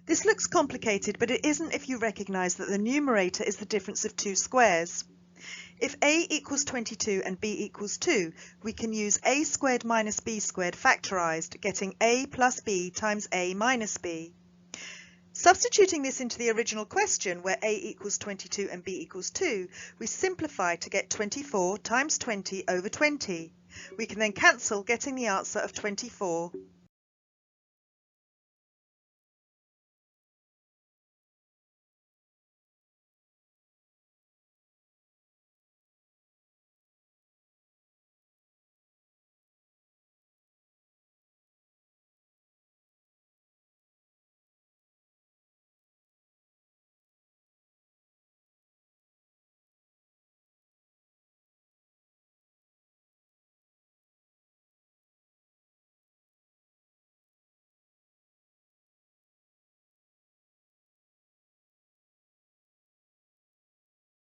This looks complicated, but it isn't if you recognise that the numerator is the difference of two squares. If a equals 22 and b equals 2, we can use a squared minus b squared factorised, getting a plus b times a minus b. Substituting this into the original question, where a equals 22 and b equals 2, we simplify to get 24 times 20 over 20. We can then cancel, getting the answer of 24.